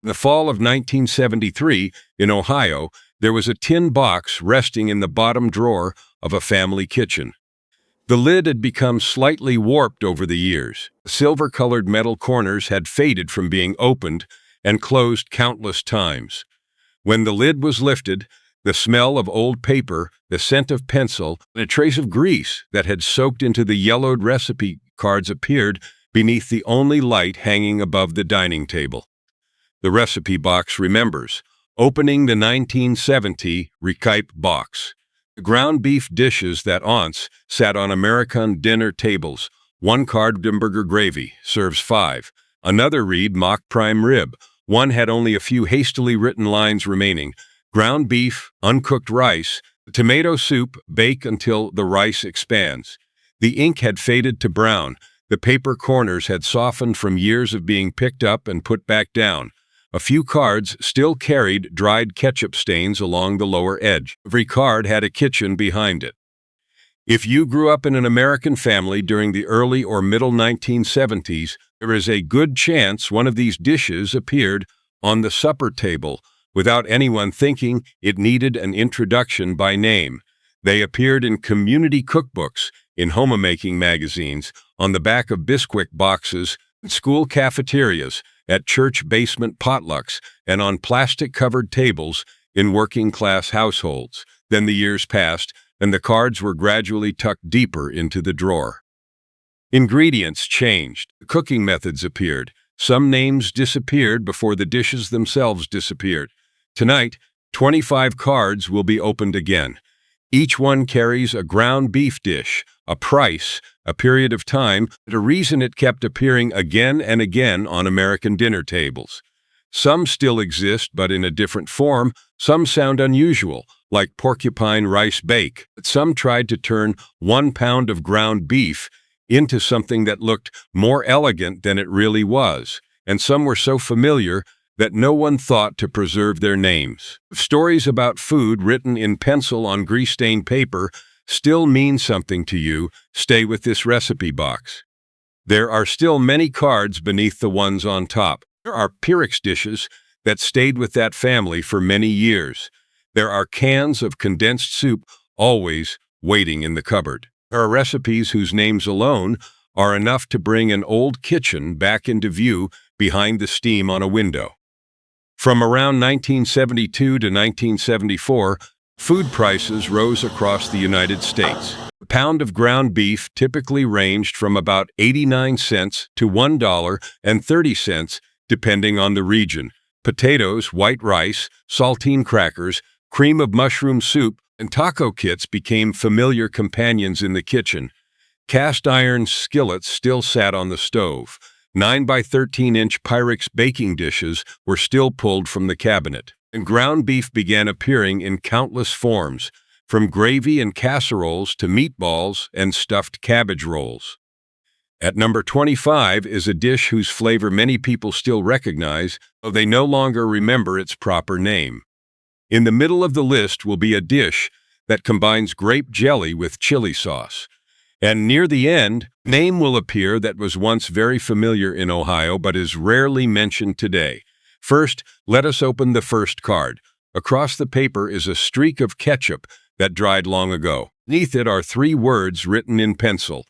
In the fall of 1973, in Ohio, there was a tin box resting in the bottom drawer of a family kitchen. The lid had become slightly warped over the years. Silver-colored metal corners had faded from being opened and closed countless times. When the lid was lifted, the smell of old paper, the scent of pencil, and a trace of grease that had soaked into the yellowed recipe cards appeared beneath the only light hanging above the dining table. The recipe box remembers, opening the 1970 Rekipe box. The ground beef dishes that aunts sat on American dinner tables. One carved Hamburger Gravy serves 5. Another read mock prime rib. One had only a few hastily written lines remaining. Ground beef, uncooked rice, tomato soup, bake until the rice expands. The ink had faded to brown. The paper corners had softened from years of being picked up and put back down. A few cards still carried dried ketchup stains along the lower edge. Every card had a kitchen behind it. If you grew up in an American family during the early or middle 1970s, there is a good chance one of these dishes appeared on the supper table without anyone thinking it needed an introduction by name. They appeared in community cookbooks, in homemaking magazines, on the back of Bisquick boxes, in school cafeterias, at church basement potlucks, and on plastic-covered tables in working-class households. Then the years passed, and the cards were gradually tucked deeper into the drawer. Ingredients changed. Cooking methods appeared. Some names disappeared before the dishes themselves disappeared. Tonight, 25 cards will be opened again. Each one carries a ground beef dish, a price, a period of time, and a reason it kept appearing again and again on American dinner tables. Some still exist, but in a different form. Some sound unusual, like porcupine rice bake. Some tried to turn 1 pound of ground beef into something that looked more elegant than it really was. And some were so familiar that no one thought to preserve their names. Stories about food written in pencil on grease-stained paper still mean something to you. Stay with this recipe box. There are still many cards beneath the ones on top. There are Pyrex dishes that stayed with that family for many years. There are cans of condensed soup always waiting in the cupboard. There are recipes whose names alone are enough to bring an old kitchen back into view behind the steam on a window. From around 1972 to 1974, food prices rose across the United States. A pound of ground beef typically ranged from about 89 cents to $1.30, depending on the region. Potatoes, white rice, saltine crackers, cream of mushroom soup, and taco kits became familiar companions in the kitchen. Cast iron skillets still sat on the stove. 9 by 13-inch Pyrex baking dishes were still pulled from the cabinet, and ground beef began appearing in countless forms, from gravy and casseroles to meatballs and stuffed cabbage rolls. At number 25 is a dish whose flavor many people still recognize, though they no longer remember its proper name. In the middle of the list will be a dish that combines grape jelly with chili sauce. And near the end, a name will appear that was once very familiar in Ohio but is rarely mentioned today. First, let us open the first card. Across the paper is a streak of ketchup that dried long ago. Beneath it are 3 words written in pencil.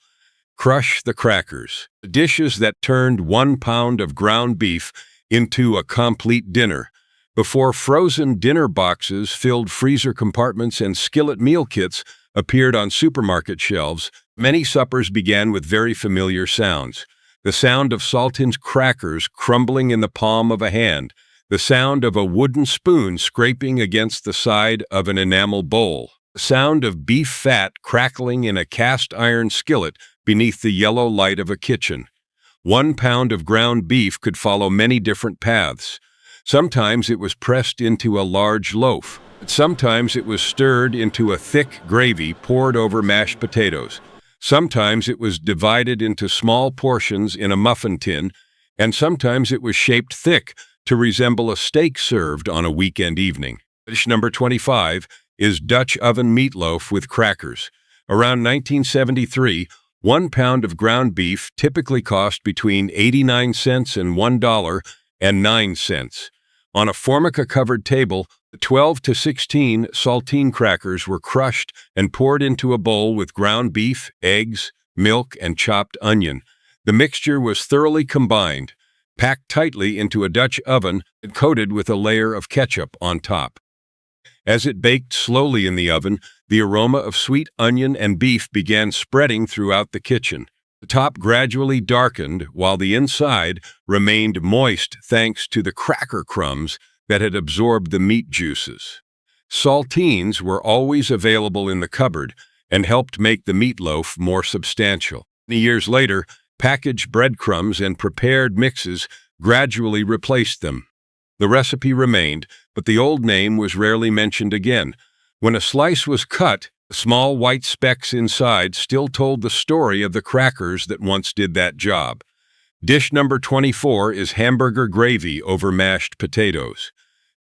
Crush the crackers. Dishes that turned 1 pound of ground beef into a complete dinner. Before frozen dinner boxes filled freezer compartments and skillet meal kits appeared on supermarket shelves, many suppers began with very familiar sounds. The sound of Saltine's crackers crumbling in the palm of a hand, the sound of a wooden spoon scraping against the side of an enamel bowl, the sound of beef fat crackling in a cast iron skillet beneath the yellow light of a kitchen. 1 pound of ground beef could follow many different paths. Sometimes it was pressed into a large loaf. Sometimes it was stirred into a thick gravy poured over mashed potatoes. Sometimes it was divided into small portions in a muffin tin, and sometimes it was shaped thick to resemble a steak served on a weekend evening. Dish number 25 is Dutch oven meatloaf with crackers. Around 1973, 1 pound of ground beef typically cost between 89 cents and $1.09. On a formica-covered table, 12 to 16 saltine crackers were crushed and poured into a bowl with ground beef, eggs, milk, and chopped onion. The mixture was thoroughly combined, packed tightly into a Dutch oven and coated with a layer of ketchup on top. As it baked slowly in the oven, the aroma of sweet onion and beef began spreading throughout the kitchen. The top gradually darkened while the inside remained moist thanks to the cracker crumbs that had absorbed the meat juices. Saltines were always available in the cupboard and helped make the meatloaf more substantial. Years later, packaged breadcrumbs and prepared mixes gradually replaced them. The recipe remained, but the old name was rarely mentioned again. When a slice was cut, the small white specks inside still told the story of the crackers that once did that job. Dish number 24 is hamburger gravy over mashed potatoes.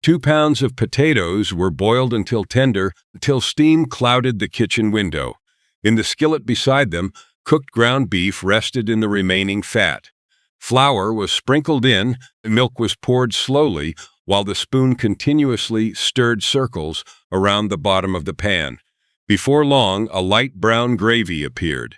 2 pounds of potatoes were boiled until tender, until steam clouded the kitchen window. In the skillet beside them, cooked ground beef rested in the remaining fat. Flour was sprinkled in, and milk was poured slowly while the spoon continuously stirred circles around the bottom of the pan. Before long, a light brown gravy appeared,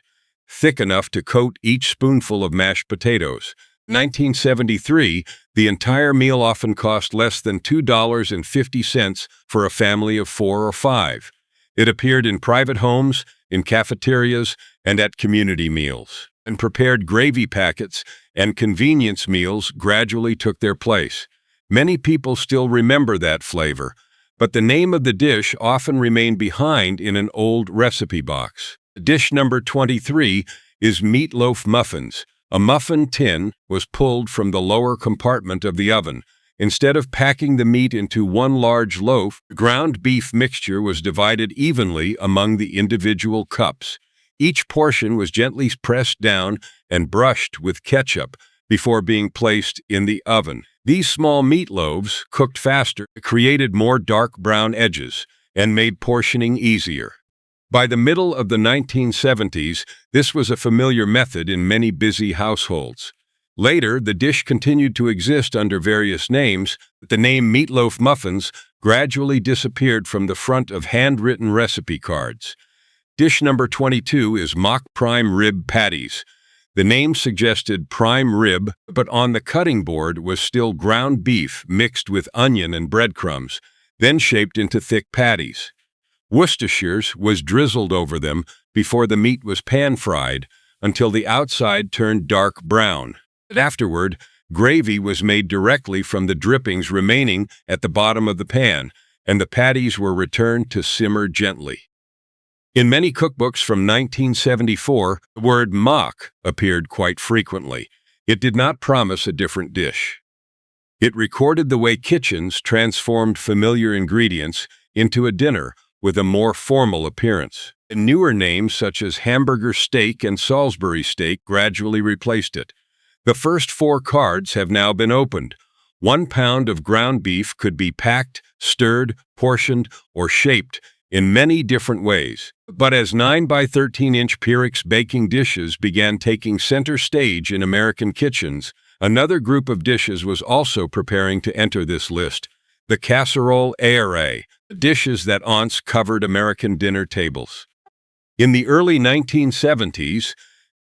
thick enough to coat each spoonful of mashed potatoes. In 1973, the entire meal often cost less than $2.50 for a family of 4 or 5. It appeared in private homes, in cafeterias, and at community meals. And prepared gravy packets and convenience meals gradually took their place. Many people still remember that flavor, but the name of the dish often remained behind in an old recipe box. Dish number 23 is meatloaf muffins. A muffin tin was pulled from the lower compartment of the oven. Instead of packing the meat into one large loaf, the ground beef mixture was divided evenly among the individual cups. Each portion was gently pressed down and brushed with ketchup before being placed in the oven. These small meat loaves, cooked faster, created more dark brown edges and made portioning easier. By the middle of the 1970s, this was a familiar method in many busy households. Later, the dish continued to exist under various names, but the name meatloaf muffins gradually disappeared from the front of handwritten recipe cards. Dish number 22 is mock prime rib patties. The name suggested prime rib, but on the cutting board was still ground beef mixed with onion and breadcrumbs, then shaped into thick patties. Worcestershire was drizzled over them before the meat was pan-fried until the outside turned dark brown. Afterward, gravy was made directly from the drippings remaining at the bottom of the pan, and the patties were returned to simmer gently. In many cookbooks from 1974, the word mock appeared quite frequently. It did not promise a different dish. It recorded the way kitchens transformed familiar ingredients into a dinner with a more formal appearance. And newer names such as hamburger steak and Salisbury steak gradually replaced it. The first 4 cards have now been opened. 1 pound of ground beef could be packed, stirred, portioned, or shaped in many different ways. But as 9 by 13-inch Pyrex baking dishes began taking center stage in American kitchens, another group of dishes was also preparing to enter this list: the casserole array, dishes that once covered American dinner tables. In the early 1970s,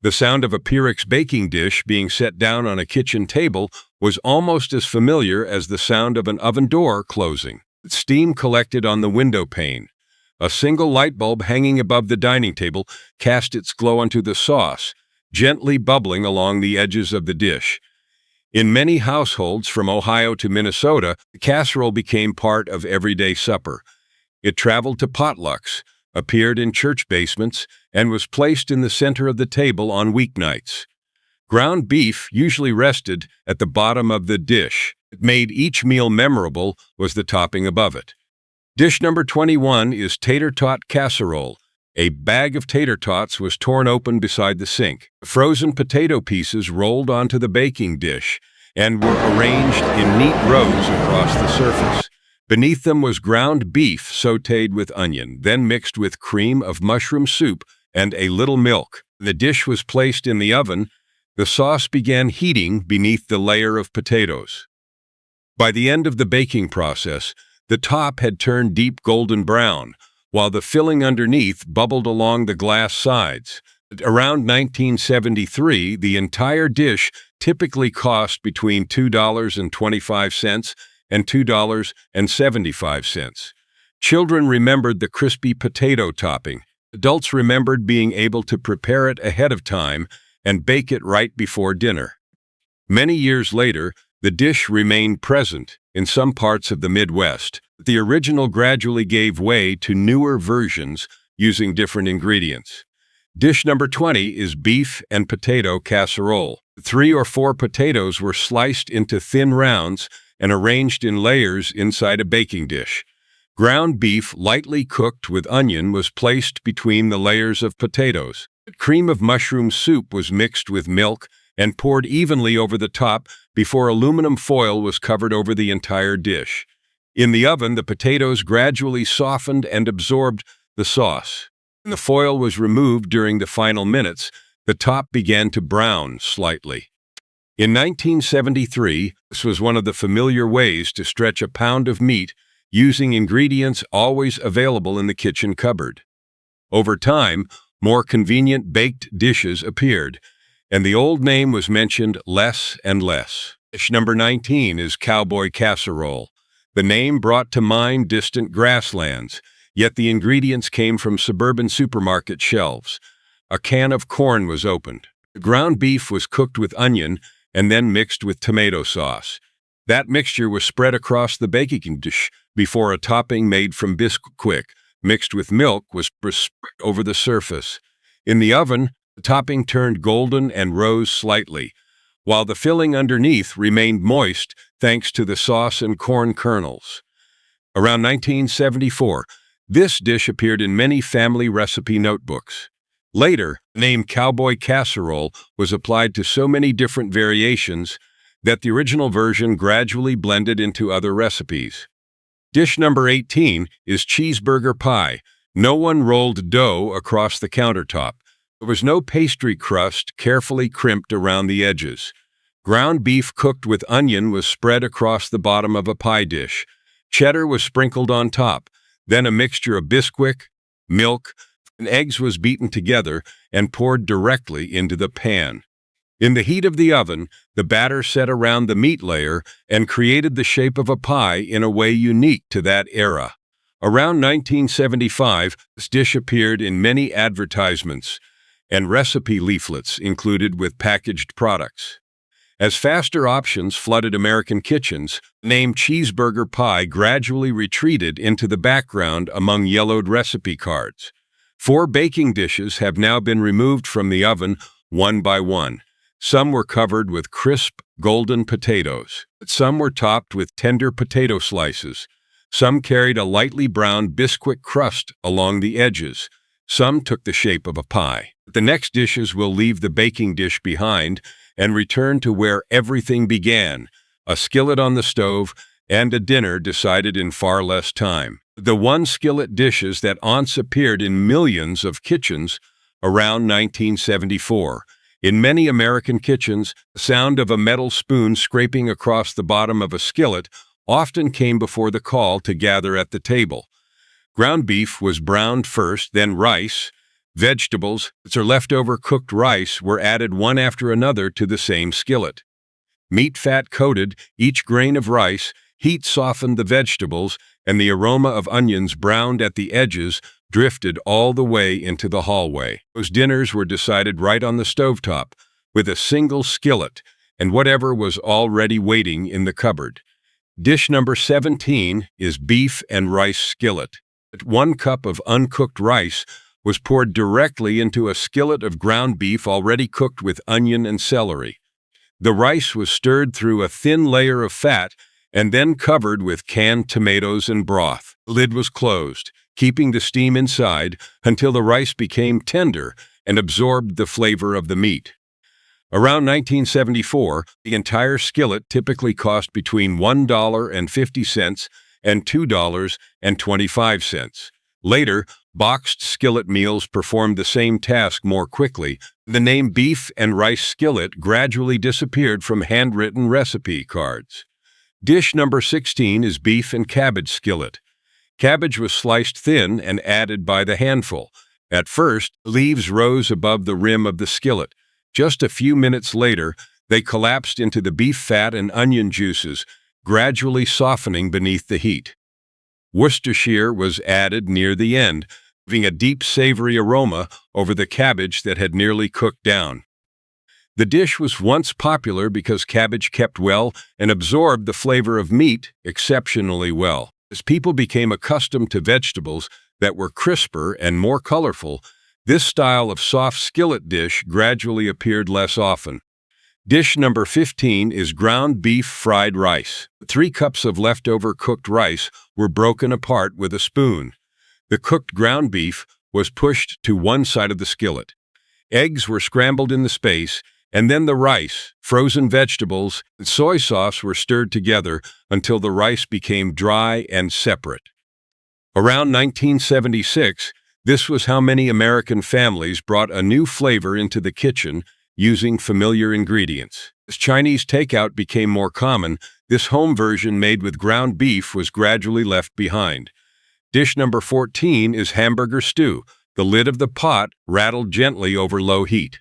the sound of a Pyrex baking dish being set down on a kitchen table was almost as familiar as the sound of an oven door closing. Steam collected on the window pane. A single light bulb hanging above the dining table cast its glow onto the sauce, gently bubbling along the edges of the dish. In many households from Ohio to Minnesota, the casserole became part of everyday supper. It traveled to potlucks, appeared in church basements, and was placed in the center of the table on weeknights. Ground beef usually rested at the bottom of the dish. What made each meal memorable was the topping above it. Dish number 21 is tater tot casserole. A bag of tater tots was torn open beside the sink. Frozen potato pieces rolled onto the baking dish and were arranged in neat rows across the surface. Beneath them was ground beef sautéed with onion, then mixed with cream of mushroom soup and a little milk. The dish was placed in the oven. The sauce began heating beneath the layer of potatoes. By the end of the baking process, the top had turned deep golden brown, while the filling underneath bubbled along the glass sides. Around 1973, the entire dish typically cost between $2.25 and $2.75. Children remembered the crispy potato topping. Adults remembered being able to prepare it ahead of time and bake it right before dinner. Many years later, the dish remained present in some parts of the Midwest. The original gradually gave way to newer versions using different ingredients. Dish number 20 is beef and potato casserole. 3 or 4 potatoes were sliced into thin rounds and arranged in layers inside a baking dish. Ground beef, lightly cooked with onion, was placed between the layers of potatoes. Cream of mushroom soup was mixed with milk and poured evenly over the top before aluminum foil was covered over the entire dish. In the oven, the potatoes gradually softened and absorbed the sauce. When the foil was removed during the final minutes, the top began to brown slightly. In 1973, this was one of the familiar ways to stretch a pound of meat using ingredients always available in the kitchen cupboard. Over time, more convenient baked dishes appeared, and the old name was mentioned less and less. Dish number 19 is cowboy casserole. The name brought to mind distant grasslands, yet the ingredients came from suburban supermarket shelves. A can of corn was opened. The ground beef was cooked with onion and then mixed with tomato sauce. That mixture was spread across the baking dish before a topping made from Bisquick, mixed with milk, was spread over the surface. In the oven, the topping turned golden and rose slightly, while the filling underneath remained moist thanks to the sauce and corn kernels. Around 1974, this dish appeared in many family recipe notebooks. Later, the name cowboy casserole was applied to so many different variations that the original version gradually blended into other recipes. Dish number 18 is cheeseburger pie. No one rolled dough across the countertop. There was no pastry crust carefully crimped around the edges. Ground beef cooked with onion was spread across the bottom of a pie dish. Cheddar was sprinkled on top. Then a mixture of Bisquick, milk, and eggs was beaten together and poured directly into the pan. In the heat of the oven, the batter set around the meat layer and created the shape of a pie in a way unique to that era. Around 1975, this dish appeared in many advertisements and recipe leaflets included with packaged products. As faster options flooded American kitchens, the name cheeseburger pie gradually retreated into the background among yellowed recipe cards. 4 baking dishes have now been removed from the oven one by one. Some were covered with crisp, golden potatoes. Some were topped with tender potato slices. Some carried a lightly browned Bisquick crust along the edges. Some took the shape of a pie. The next dishes will leave the baking dish behind and return to where everything began, a skillet on the stove and a dinner decided in far less time. The one-skillet dishes that once appeared in millions of kitchens around 1974. In many American kitchens, the sound of a metal spoon scraping across the bottom of a skillet often came before the call to gather at the table. Ground beef was browned first, then rice. Vegetables, or leftover cooked rice, were added one after another to the same skillet. Meat fat coated each grain of rice, heat softened the vegetables, and the aroma of onions browned at the edges drifted all the way into the hallway. Those dinners were decided right on the stovetop, with a single skillet and whatever was already waiting in the cupboard. Dish number 17 is beef and rice skillet. 1 cup of uncooked rice was poured directly into a skillet of ground beef already cooked with onion and celery. The rice was stirred through a thin layer of fat and then covered with canned tomatoes and broth. The lid was closed, keeping the steam inside until the rice became tender and absorbed the flavor of the meat. Around 1974, the entire skillet typically cost between $1.50 and $2.25. Later, boxed skillet meals performed the same task more quickly. The name beef and rice skillet gradually disappeared from handwritten recipe cards. Dish number 16 is beef and cabbage skillet. Cabbage was sliced thin and added by the handful. At first, leaves rose above the rim of the skillet. Just a few minutes later, they collapsed into the beef fat and onion juices, gradually softening beneath the heat. Worcestershire was added near the end, giving a deep savory aroma over the cabbage that had nearly cooked down. The dish was once popular because cabbage kept well and absorbed the flavor of meat exceptionally well. As people became accustomed to vegetables that were crisper and more colorful, this style of soft skillet dish gradually appeared less often. Dish number 15 is ground beef fried rice. 3 cups of leftover cooked rice were broken apart with a spoon. The cooked ground beef was pushed to one side of the skillet. Eggs were scrambled in the space, and then the rice, frozen vegetables, and soy sauce were stirred together until the rice became dry and separate. Around 1976, this was how many American families brought a new flavor into the kitchen using familiar ingredients. As Chinese takeout became more common, this home version made with ground beef was gradually left behind. Dish number 14 is hamburger stew. The lid of the pot rattled gently over low heat.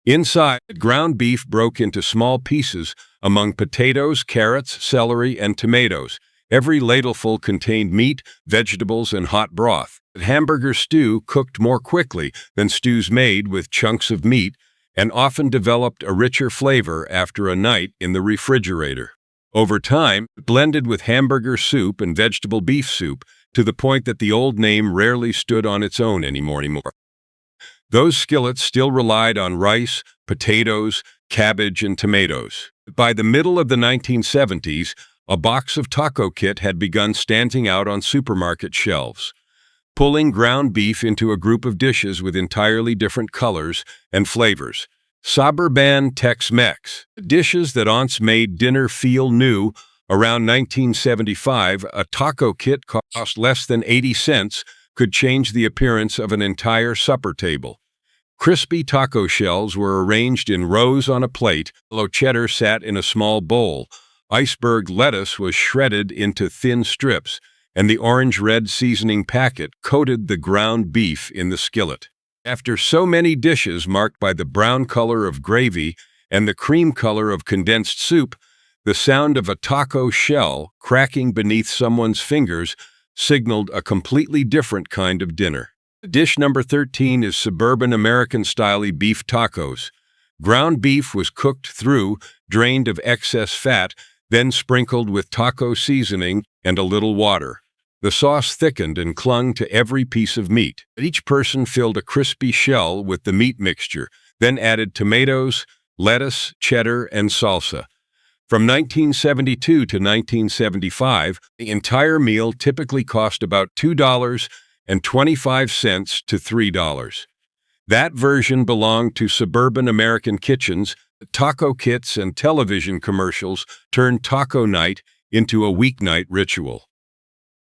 Inside, ground beef broke into small pieces among potatoes, carrots, celery, and tomatoes. Every ladleful contained meat, vegetables, and hot broth. Hamburger stew cooked more quickly than stews made with chunks of meat and often developed a richer flavor after a night in the refrigerator. Over time, it blended with hamburger soup and vegetable beef soup to the point that the old name rarely stood on its own anymore. Those skillets still relied on rice, potatoes, cabbage, and tomatoes. By the middle of the 1970s, a box of taco kit had begun standing out on supermarket shelves, pulling ground beef into a group of dishes with entirely different colors and flavors. Suburban Tex-Mex, dishes that once made dinner feel new. Around 1975, a taco kit cost less than 80 cents, could change the appearance of an entire supper table. Crispy taco shells were arranged in rows on a plate, yellow cheddar sat in a small bowl, iceberg lettuce was shredded into thin strips, and the orange-red seasoning packet coated the ground beef in the skillet. After so many dishes marked by the brown color of gravy and the cream color of condensed soup, the sound of a taco shell cracking beneath someone's fingers signaled a completely different kind of dinner. Dish number 13 is suburban American-style beef tacos. Ground beef was cooked through, drained of excess fat, then sprinkled with taco seasoning and a little water. The sauce thickened and clung to every piece of meat. Each person filled a crispy shell with the meat mixture, then added tomatoes, lettuce, cheddar, and salsa. From 1972 to 1975, the entire meal typically cost about $2.25 to $3. That version belonged to suburban American kitchens. Taco kits and television commercials turned taco night into a weeknight ritual.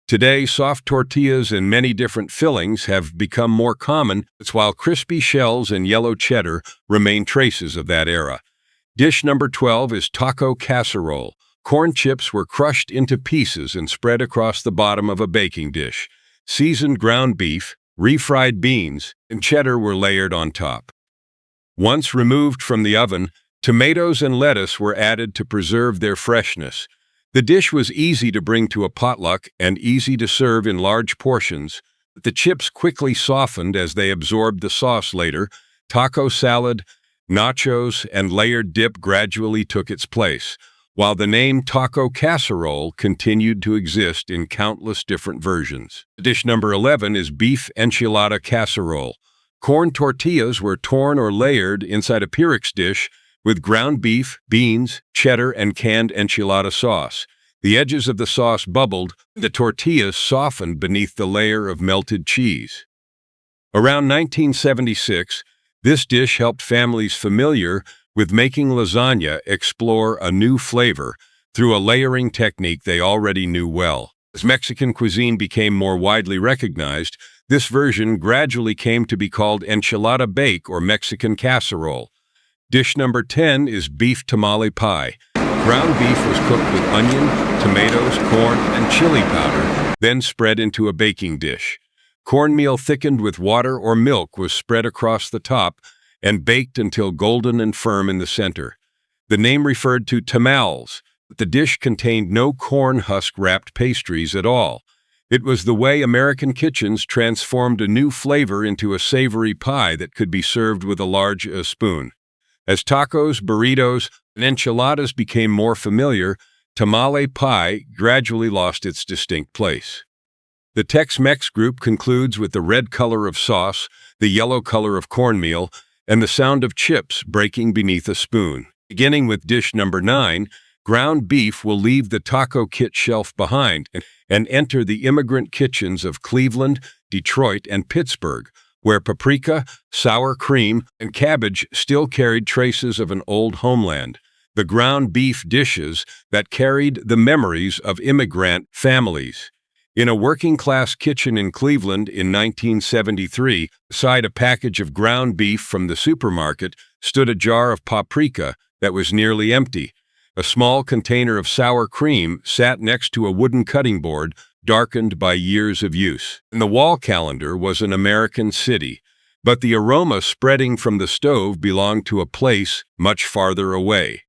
Today, soft tortillas and many different fillings have become more common, while crispy shells and yellow cheddar remain traces of that era. Dish number 12 is taco casserole. Corn chips were crushed into pieces and spread across the bottom of a baking dish. Seasoned ground beef, refried beans, and cheddar were layered on top. Once removed from the oven, tomatoes and lettuce were added to preserve their freshness. The dish was easy to bring to a potluck and easy to serve in large portions, but the chips quickly softened as they absorbed the sauce later. Taco salad, nachos, and layered dip gradually took its place, while the name taco casserole continued to exist in countless different versions. Dish number 11 is beef enchilada casserole. Corn tortillas were torn or layered inside a Pyrex dish with ground beef, beans, cheddar, and canned enchilada sauce. The edges of the sauce bubbled, the tortillas softened beneath the layer of melted cheese. Around 1976, this dish helped families familiar with making lasagna explore a new flavor through a layering technique they already knew well. As Mexican cuisine became more widely recognized, this version gradually came to be called enchilada bake or Mexican casserole. Dish number 10 is beef tamale pie. Ground beef was cooked with onion, tomatoes, corn, and chili powder, then spread into a baking dish. Cornmeal thickened with water or milk was spread across the top and baked until golden and firm in the center. The name referred to tamales, but the dish contained no corn husk-wrapped pastries at all. It was the way American kitchens transformed a new flavor into a savory pie that could be served with a large spoon. As tacos, burritos, and enchiladas became more familiar, tamale pie gradually lost its distinct place. The Tex-Mex group concludes with the red color of sauce, the yellow color of cornmeal, and the sound of chips breaking beneath a spoon. Beginning with dish number 9, ground beef will leave the taco kit shelf behind and enter the immigrant kitchens of Cleveland, Detroit, and Pittsburgh, where paprika, sour cream, and cabbage still carried traces of an old homeland. The ground beef dishes that carried the memories of immigrant families. In a working-class kitchen in Cleveland in 1973, beside a package of ground beef from the supermarket, stood a jar of paprika that was nearly empty. A small container of sour cream sat next to a wooden cutting board, darkened by years of use. And the wall calendar was an American city, but the aroma spreading from the stove belonged to a place much farther away.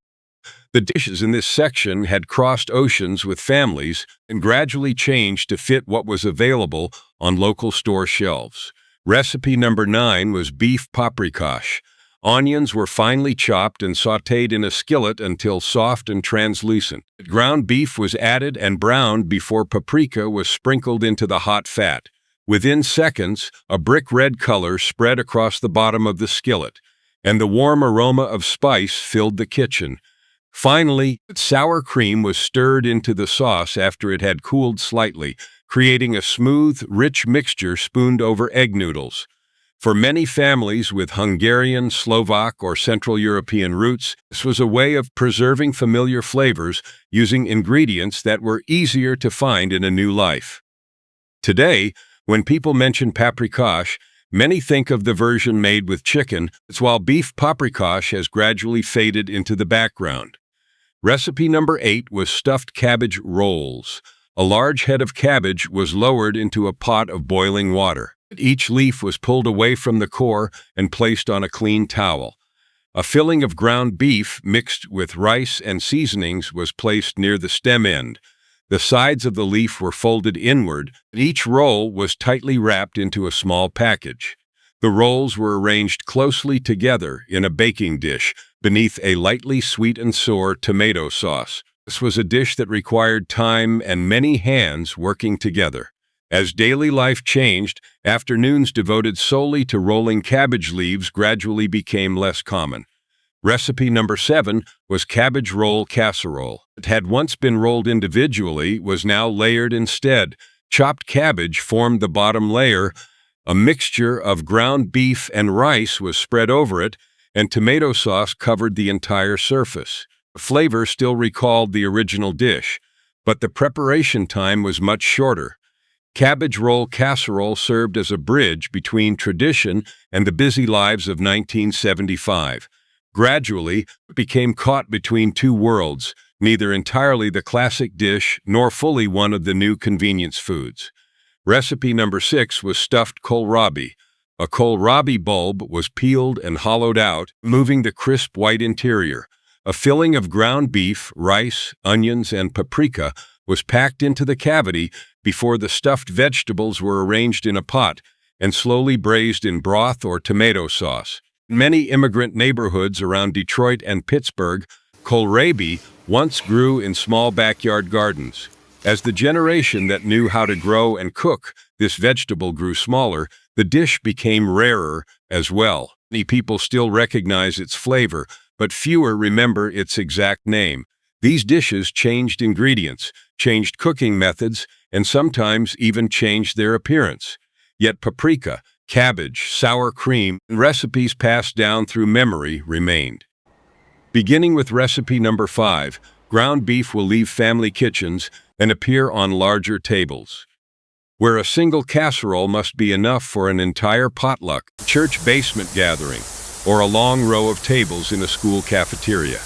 The dishes in this section had crossed oceans with families and gradually changed to fit what was available on local store shelves. Recipe number 9 was beef paprikash. Onions were finely chopped and sautéed in a skillet until soft and translucent. Ground beef was added and browned before paprika was sprinkled into the hot fat. Within seconds, a brick-red color spread across the bottom of the skillet, and the warm aroma of spice filled the kitchen. Finally, sour cream was stirred into the sauce after it had cooled slightly, creating a smooth, rich mixture spooned over egg noodles. For many families with Hungarian, Slovak, or Central European roots, this was a way of preserving familiar flavors using ingredients that were easier to find in a new life. Today, when people mention paprikash, many think of the version made with chicken, while beef paprikash has gradually faded into the background. Recipe number 8 was stuffed cabbage rolls. A large head of cabbage was lowered into a pot of boiling water. Each leaf was pulled away from the core and placed on a clean towel. A filling of ground beef mixed with rice and seasonings was placed near the stem end. The sides of the leaf were folded inward, and each roll was tightly wrapped into a small package. The rolls were arranged closely together in a baking dish beneath a lightly sweet and sour tomato sauce. This was a dish that required time and many hands working together. As daily life changed, afternoons devoted solely to rolling cabbage leaves gradually became less common. Recipe number 7 was cabbage roll casserole. It had once been rolled individually, was now layered instead. Chopped cabbage formed the bottom layer. A mixture of ground beef and rice was spread over it, and tomato sauce covered the entire surface. The flavor still recalled the original dish, but the preparation time was much shorter. Cabbage roll casserole served as a bridge between tradition and the busy lives of 1975. Gradually, it became caught between two worlds, neither entirely the classic dish nor fully one of the new convenience foods. Recipe number 6 was stuffed kohlrabi. A kohlrabi bulb was peeled and hollowed out, removing the crisp white interior. A filling of ground beef, rice, onions, and paprika was packed into the cavity before the stuffed vegetables were arranged in a pot and slowly braised in broth or tomato sauce. In many immigrant neighborhoods around Detroit and Pittsburgh, kohlrabi once grew in small backyard gardens. As the generation that knew how to grow and cook this vegetable grew smaller, the dish became rarer as well. Many people still recognize its flavor, but fewer remember its exact name. These dishes changed ingredients, changed cooking methods, and sometimes even changed their appearance. Yet paprika, cabbage, sour cream, and recipes passed down through memory remained. Beginning with recipe number 5, ground beef will leave family kitchens and appear on larger tables, where a single casserole must be enough for an entire potluck, church basement gathering, or a long row of tables in a school cafeteria.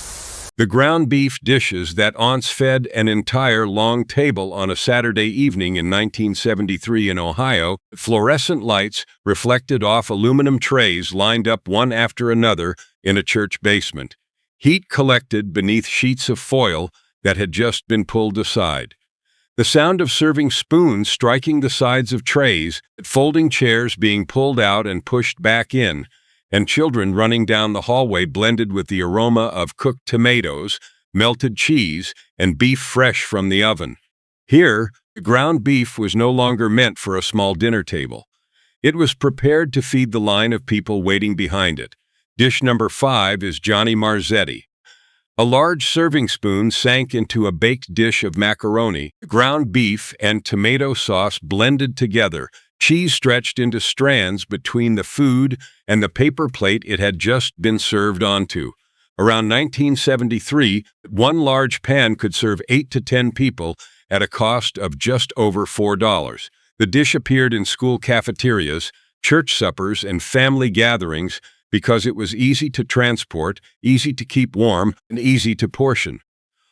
The ground beef dishes that aunts fed an entire long table on a Saturday evening in 1973 in Ohio. Fluorescent lights reflected off aluminum trays lined up one after another in a church basement. Heat collected beneath sheets of foil that had just been pulled aside. The sound of serving spoons striking the sides of trays, folding chairs being pulled out and pushed back in, and children running down the hallway blended with the aroma of cooked tomatoes, melted cheese, and beef fresh from the oven. Here, ground beef was no longer meant for a small dinner table. It was prepared to feed the line of people waiting behind it. Dish number 5 is Johnny Marzetti. A large serving spoon sank into a baked dish of macaroni, ground beef, and tomato sauce blended together, cheese stretched into strands between the food and the paper plate it had just been served onto. Around 1973, one large pan could serve 8 to 10 people at a cost of just over $4. The dish appeared in school cafeterias, church suppers, and family gatherings because it was easy to transport, easy to keep warm, and easy to portion.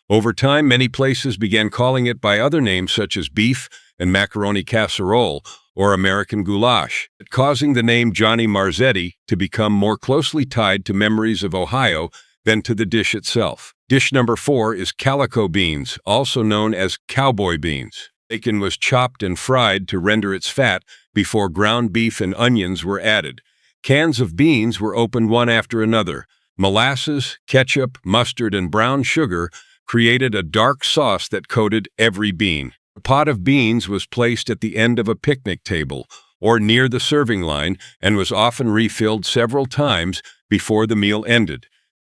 Over time, many places began calling it by other names such as beef and macaroni casserole or American goulash, causing the name Johnny Marzetti to become more closely tied to memories of Ohio than to the dish itself. Dish number 4 is calico beans, also known as cowboy beans. Bacon was chopped and fried to render its fat before ground beef and onions were added. Cans of beans were opened one after another. Molasses, ketchup, mustard, and brown sugar created a dark sauce that coated every bean. A pot of beans was placed at the end of a picnic table or near the serving line and was often refilled several times before the meal ended.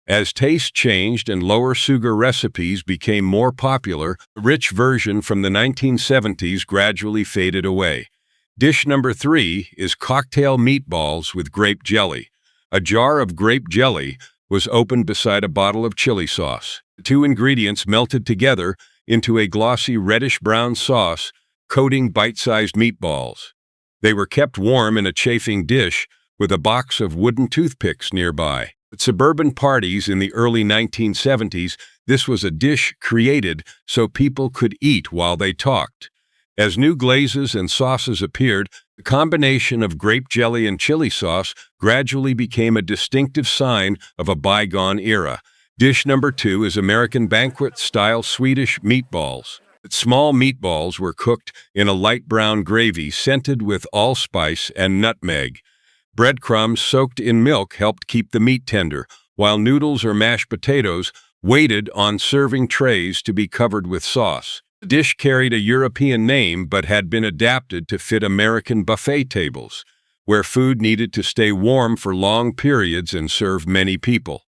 As taste changed and lower sugar recipes became more popular, the rich version from the 1970s gradually faded away. Dish number 3 is cocktail meatballs with grape jelly. A jar of grape jelly was opened beside a bottle of chili sauce. The two ingredients melted together into a glossy reddish-brown sauce, coating bite-sized meatballs. They were kept warm in a chafing dish with a box of wooden toothpicks nearby. At suburban parties in the early 1970s, this was a dish created so people could eat while they talked. As new glazes and sauces appeared, the combination of grape jelly and chili sauce gradually became a distinctive sign of a bygone era. Dish number 2 is American banquet-style Swedish meatballs. Small meatballs were cooked in a light brown gravy scented with allspice and nutmeg. Breadcrumbs soaked in milk helped keep the meat tender, while noodles or mashed potatoes waited on serving trays to be covered with sauce. The dish carried a European name but had been adapted to fit American buffet tables, where food needed to stay warm for long periods and serve many people.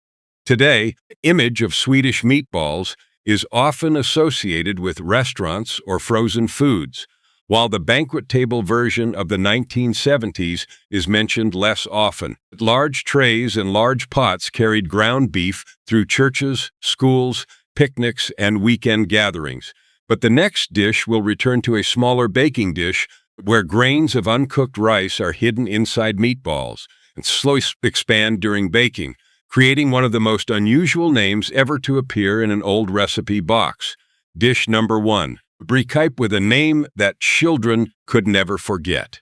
Today, the image of Swedish meatballs is often associated with restaurants or frozen foods, while the banquet table version of the 1970s is mentioned less often. Large trays and large pots carried ground beef through churches, schools, picnics, and weekend gatherings. But the next dish will return to a smaller baking dish where grains of uncooked rice are hidden inside meatballs and slowly expand during baking, creating one of the most unusual names ever to appear in an old recipe box. Dish number 1, briquette with a name that children could never forget.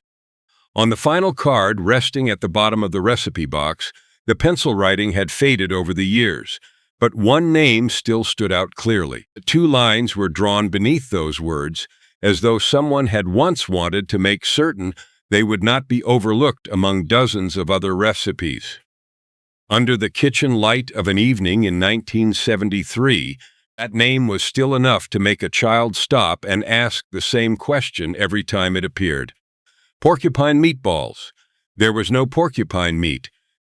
On the final card, resting at the bottom of the recipe box, the pencil writing had faded over the years, but one name still stood out clearly. The 2 lines were drawn beneath those words, as though someone had once wanted to make certain they would not be overlooked among dozens of other recipes. Under the kitchen light of an evening in 1973, that name was still enough to make a child stop and ask the same question every time it appeared. Porcupine meatballs. There was no porcupine meat.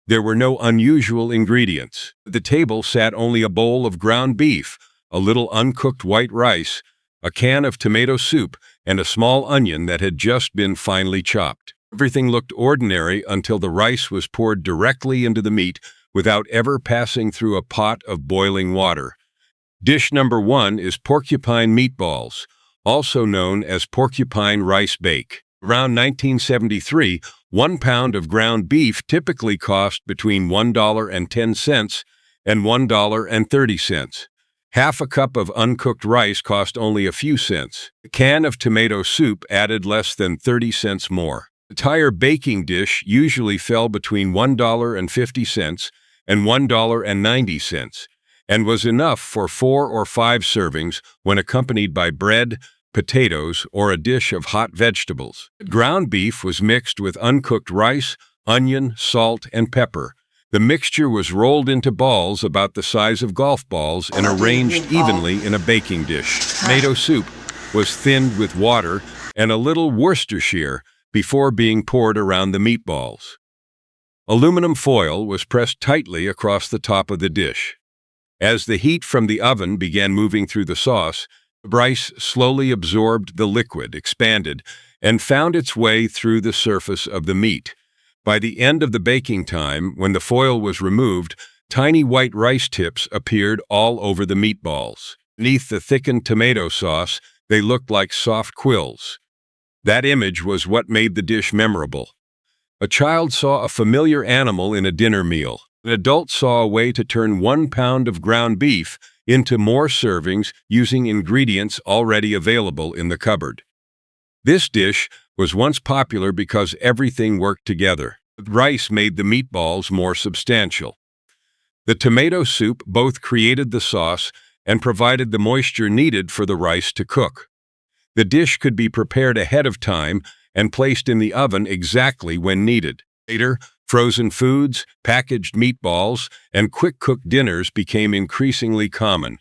There were no unusual ingredients. At the table sat only a bowl of ground beef, a little uncooked white rice, a can of tomato soup, and a small onion that had just been finely chopped. Everything looked ordinary until the rice was poured directly into the meat without ever passing through a pot of boiling water. Dish number 1 is porcupine meatballs, also known as porcupine rice bake. Around 1973, 1 pound of ground beef typically cost between $1.10 and $1.30. Half a cup of uncooked rice cost only a few cents. A can of tomato soup added less than 30 cents more. The entire baking dish usually fell between $1.50 and $1.90, and was enough for 4 or 5 servings when accompanied by bread, potatoes, or a dish of hot vegetables. Ground beef was mixed with uncooked rice, onion, salt, and pepper. The mixture was rolled into balls about the size of golf balls and arranged evenly in a baking dish. Tomato soup was thinned with water and a little Worcestershire before being poured around the meatballs. Aluminum foil was pressed tightly across the top of the dish. As the heat from the oven began moving through the sauce, the rice slowly absorbed the liquid, expanded, and found its way through the surface of the meat. By the end of the baking time, when the foil was removed, tiny white rice tips appeared all over the meatballs. Beneath the thickened tomato sauce, they looked like soft quills. That image was what made the dish memorable. A child saw a familiar animal in a dinner meal. An adult saw a way to turn 1 pound of ground beef into more servings using ingredients already available in the cupboard. This dish was once popular because everything worked together. Rice made the meatballs more substantial. The tomato soup both created the sauce and provided the moisture needed for the rice to cook. The dish could be prepared ahead of time and placed in the oven exactly when needed. Later, frozen foods, packaged meatballs, and quick-cooked dinners became increasingly common.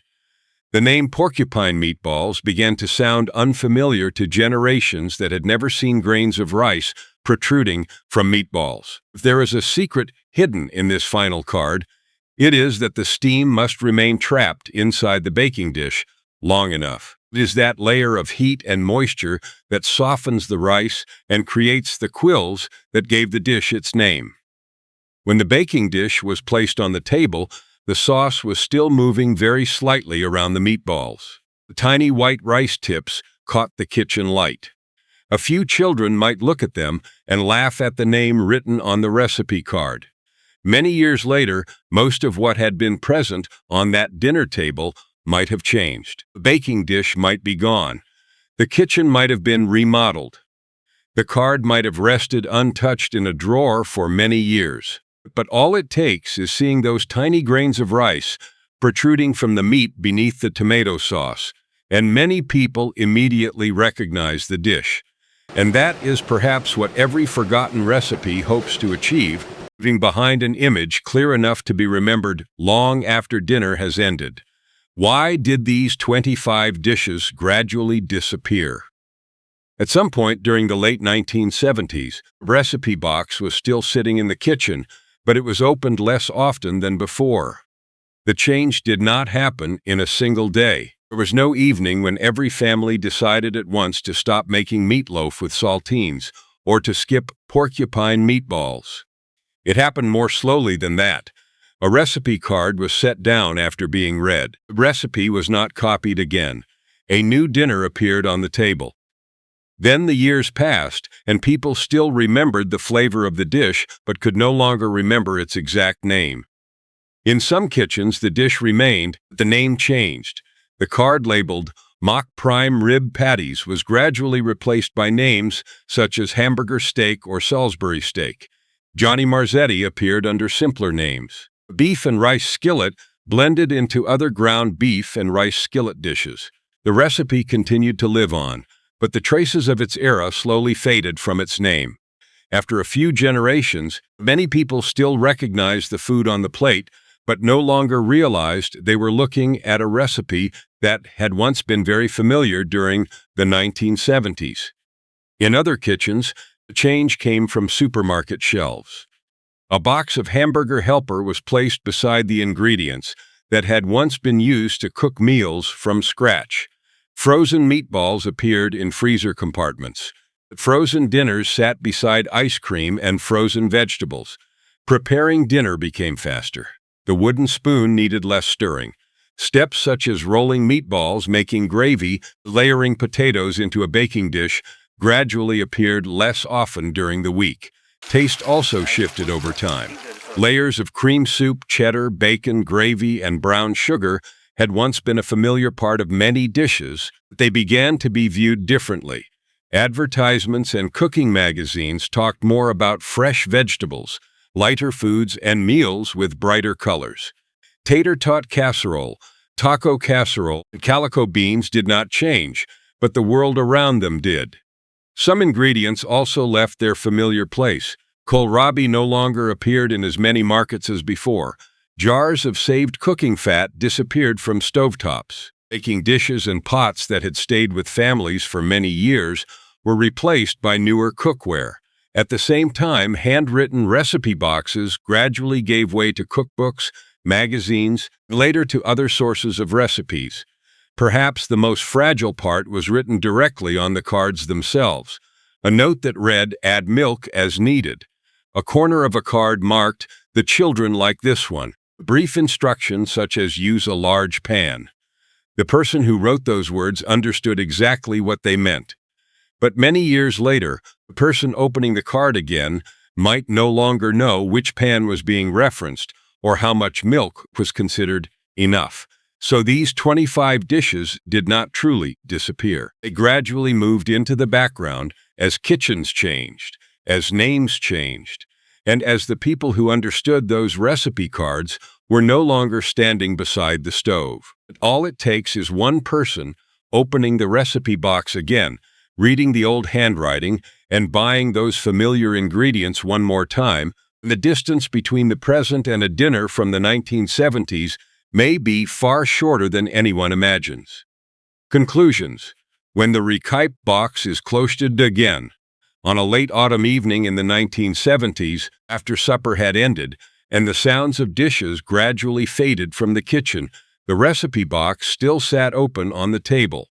The name porcupine meatballs began to sound unfamiliar to generations that had never seen grains of rice protruding from meatballs. If there is a secret hidden in this final card, it is that the steam must remain trapped inside the baking dish long enough. It is that layer of heat and moisture that softens the rice and creates the quills that gave the dish its name. When the baking dish was placed on the table, the sauce was still moving very slightly around the meatballs. The tiny white rice tips caught the kitchen light. A few children might look at them and laugh at the name written on the recipe card. Many years later, most of what had been present on that dinner table might have changed. The baking dish might be gone. The kitchen might have been remodeled. The card might have rested untouched in a drawer for many years. But all it takes is seeing those tiny grains of rice protruding from the meat beneath the tomato sauce, and many people immediately recognize the dish. And that is perhaps what every forgotten recipe hopes to achieve, leaving behind an image clear enough to be remembered long after dinner has ended. Why did these 25 dishes gradually disappear? At some point during the late 1970s, a recipe box was still sitting in the kitchen, but it was opened less often than before. The change did not happen in a single day. There was no evening when every family decided at once to stop making meatloaf with saltines or to skip porcupine meatballs. It happened more slowly than that. A recipe card was set down after being read. The recipe was not copied again. A new dinner appeared on the table. Then the years passed, and people still remembered the flavor of the dish but could no longer remember its exact name. In some kitchens, the dish remained, but the name changed. The card labeled Mock Prime Rib Patties was gradually replaced by names such as Hamburger Steak or Salisbury Steak. Johnny Marzetti appeared under simpler names. Beef and rice skillet blended into other ground beef and rice skillet dishes. The recipe continued to live on, but the traces of its era slowly faded from its name. After a few generations, many people still recognized the food on the plate, but no longer realized they were looking at a recipe that had once been very familiar during the 1970s. In other kitchens, the change came from supermarket shelves. A box of Hamburger Helper was placed beside the ingredients that had once been used to cook meals from scratch. Frozen meatballs appeared in freezer compartments. Frozen dinners sat beside ice cream and frozen vegetables. Preparing dinner became faster. The wooden spoon needed less stirring. Steps such as rolling meatballs, making gravy, layering potatoes into a baking dish gradually appeared less often during the week. Taste also shifted over time. Layers of cream soup, cheddar, bacon, gravy, and brown sugar had once been a familiar part of many dishes, but they began to be viewed differently. Advertisements and cooking magazines talked more about fresh vegetables, lighter foods, and meals with brighter colors. Tater-tot casserole, taco casserole, and calico beans did not change, but the world around them did. Some ingredients also left their familiar place. Kohlrabi no longer appeared in as many markets as before. Jars of saved cooking fat disappeared from stovetops. Baking dishes and pots that had stayed with families for many years were replaced by newer cookware. At the same time, handwritten recipe boxes gradually gave way to cookbooks, magazines, and later to other sources of recipes. Perhaps the most fragile part was written directly on the cards themselves. A note that read, "Add milk as needed." A corner of a card marked, "The children like this one." Brief instructions such as use a large pan. The person who wrote those words understood exactly what they meant. But many years later, the person opening the card again might no longer know which pan was being referenced or how much milk was considered enough. So these 25 dishes did not truly disappear. They gradually moved into the background as kitchens changed, as names changed, and as the people who understood those recipe cards were no longer standing beside the stove. All it takes is one person opening the recipe box again, reading the old handwriting, and buying those familiar ingredients one more time. The distance between the present and a dinner from the 1970s may be far shorter than anyone imagines. Conclusions. When the rekype box is closed again. On a late autumn evening in the 1970s, after supper had ended, and the sounds of dishes gradually faded from the kitchen, the recipe box still sat open on the table.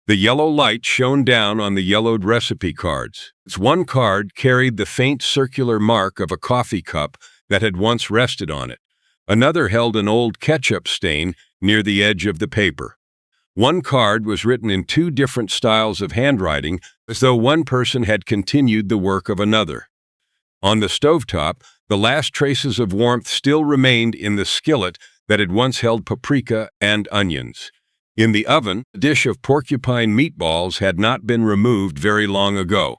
The yellow light shone down on the yellowed recipe cards. One card carried the faint circular mark of a coffee cup that had once rested on it. Another held an old ketchup stain near the edge of the paper. One card was written in two different styles of handwriting, as though one person had continued the work of another. On the stovetop, the last traces of warmth still remained in the skillet that had once held paprika and onions. In the oven, a dish of porcupine meatballs had not been removed very long ago.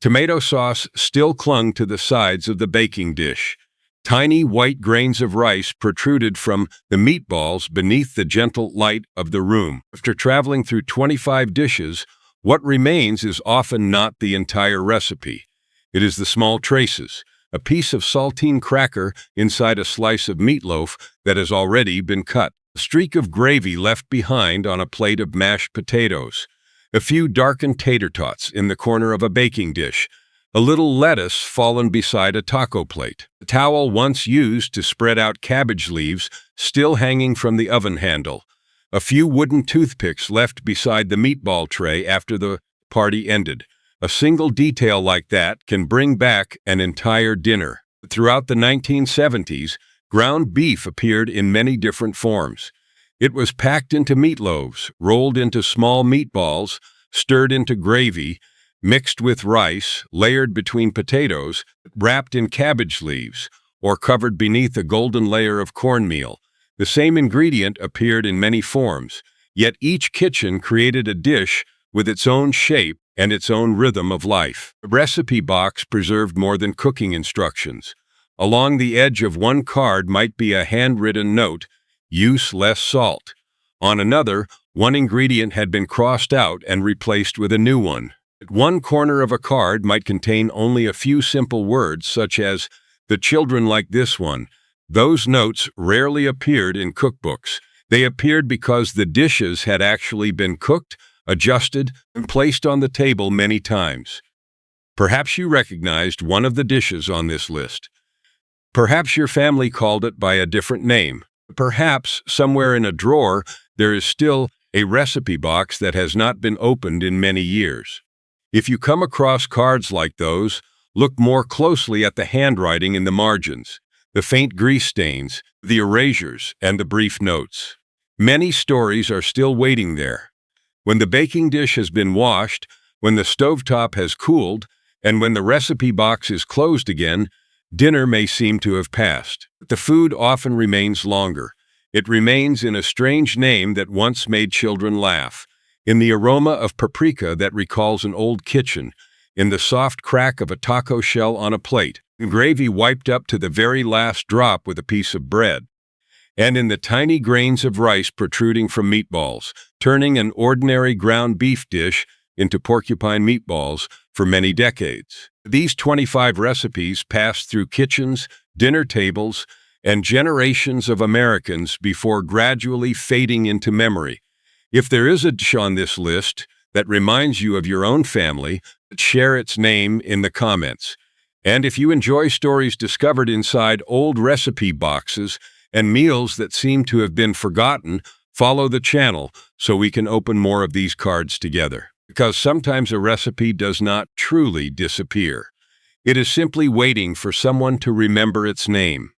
Tomato sauce still clung to the sides of the baking dish. Tiny white grains of rice protruded from the meatballs beneath the gentle light of the room. After traveling through 25 dishes, what remains is often not the entire recipe. It is the small traces, a piece of saltine cracker inside a slice of meatloaf that has already been cut, a streak of gravy left behind on a plate of mashed potatoes, a few darkened tater tots in the corner of a baking dish, a little lettuce fallen beside a taco plate, a towel once used to spread out cabbage leaves still hanging from the oven handle, a few wooden toothpicks left beside the meatball tray after the party ended. A single detail like that can bring back an entire dinner. Throughout the 1970s, ground beef appeared in many different forms. It was packed into meatloaves, rolled into small meatballs, stirred into gravy, mixed with rice, layered between potatoes, wrapped in cabbage leaves, or covered beneath a golden layer of cornmeal. The same ingredient appeared in many forms, yet each kitchen created a dish with its own shape and its own rhythm of life. The recipe box preserved more than cooking instructions. Along the edge of one card might be a handwritten note, "Use less salt." On another, one ingredient had been crossed out and replaced with a new one. One corner of a card might contain only a few simple words such as, "The children like this one." Those notes rarely appeared in cookbooks. They appeared because the dishes had actually been cooked, adjusted, and placed on the table many times. Perhaps you recognized one of the dishes on this list. Perhaps your family called it by a different name. Perhaps somewhere in a drawer there is still a recipe box that has not been opened in many years. If you come across cards like those, look more closely at the handwriting in the margins, the faint grease stains, the erasures, and the brief notes. Many stories are still waiting there. When the baking dish has been washed, when the stovetop has cooled, and when the recipe box is closed again, Dinner may seem to have passed, but the food often remains longer. It remains in a strange name that once made children laugh, in the aroma of paprika that recalls an old kitchen, in the soft crack of a taco shell on a plate, in gravy wiped up to the very last drop with a piece of bread, and in the tiny grains of rice protruding from meatballs, turning an ordinary ground beef dish into porcupine meatballs for many decades. These 25 recipes passed through kitchens, dinner tables, and generations of Americans before gradually fading into memory. If there is a dish on this list that reminds you of your own family, share its name in the comments. And if you enjoy stories discovered inside old recipe boxes and meals that seem to have been forgotten, follow the channel so we can open more of these cards together. Because sometimes a recipe does not truly disappear. It is simply waiting for someone to remember its name.